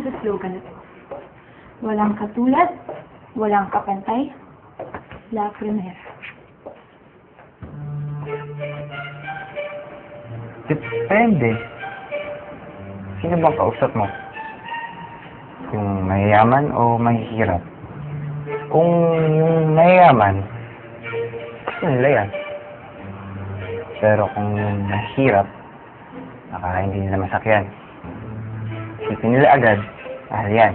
sa slogan na ito. Walang katulad, walang kapantay, La Primera. Depende. Sino bang kausap mo? Yung mayayaman o mahihirap? Kung yung mayayaman, gusto nila yan. Pero kung yung mahirap, baka hindi nila masakyan. Isipin nila agad, mahal yan.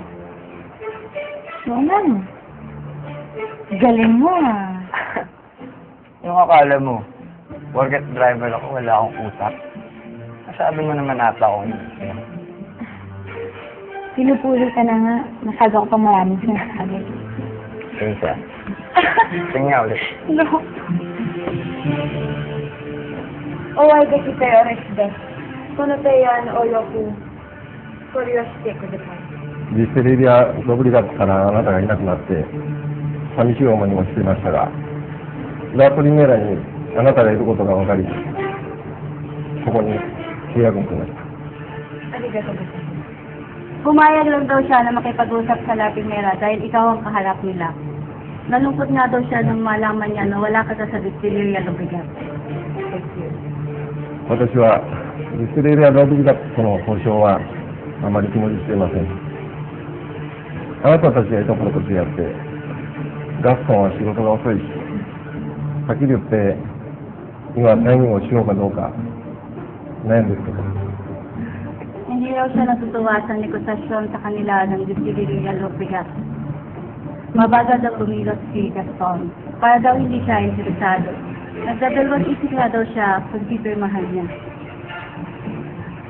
Roman, galing mo ah. Yung akala mo, porket driver ako, wala akong utak. Sabi mo naman ata akong yun. Pinupuli ka na nga. Masyado ko pang maraming sinasabi. Isa. Tingnan ulit. No. Owaj da kita rešite. Konote yan o yoku. Curiosity ko the time. ディステレリアのぶりだったらあなたがいなくなって寂しい思いもしていましたが、ラプリメラにあなたがいることが分かり、ここに契約をしました。 Arigato gozaimasu. Pumayag lang daw siya na makipag-usap sa La Primera dahil ikaw ang kaharap nila. Nalungkot nga daw siya nung malaman niya na wala ka sa Distilleria Lubrigat. 私はディステレリアのぶりだとの交渉はあまり気持ちしていません。あなたたちがいたことと違って、ガストンは仕事が遅いし、はっきり言って今退任をしようかどうか悩んでるところ。 Hindi raw siya natutuwa sa negosasyon sa kanila ng Distilleria Lubrigat. Mabagal daw kumilos si Gaston. Para daw hindi siya interesado. Nagdadalawang isip nga daw siya kung pipirmahan niya.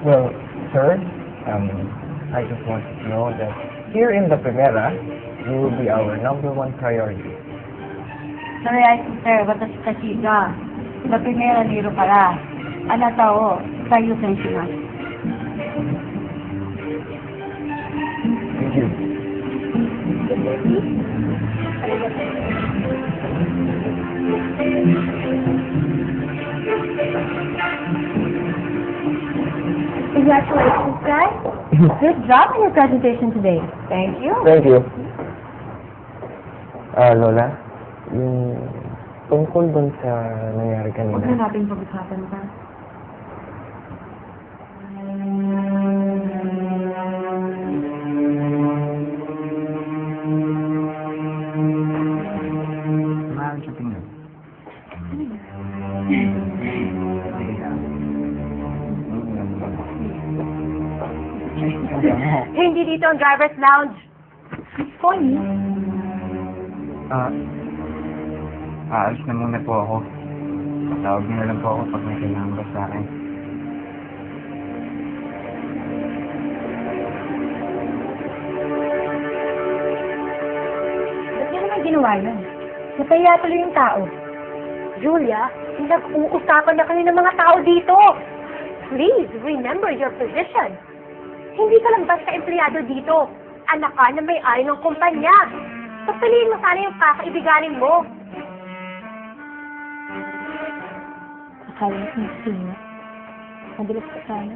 Well, sir, I just want to know that here in the Primera, you will be our #1 priority. Sorry, sir, batas kasi ka. La Primera niro para. Anata o, tayo sensimas. Thank you. Congratulations, guys. Good job on your presentation today. Thank you. Thank you. Lola, yung tungkol dun sa nangyari Huwag kanina. na natin pag-usapan pa. Mahal sa tingnan. Hindi dito ang driver's lounge. Funny. Aalis na muna po ako. Tawag niyo na lang po ako pag may kailangan ba sa akin. Ba't niya naman ginawa yun? Napaya tuloy yung tao. Julia, nag-uusapan na kayo ng mga tao dito. Please, remember your position. Hindi ka lang basta empleyado dito. Anak ka na may-ari ng kumpanya. Pagpiliin mo sana yung kakaibiganin mo. Akala ko na sino. Madalas ka sana.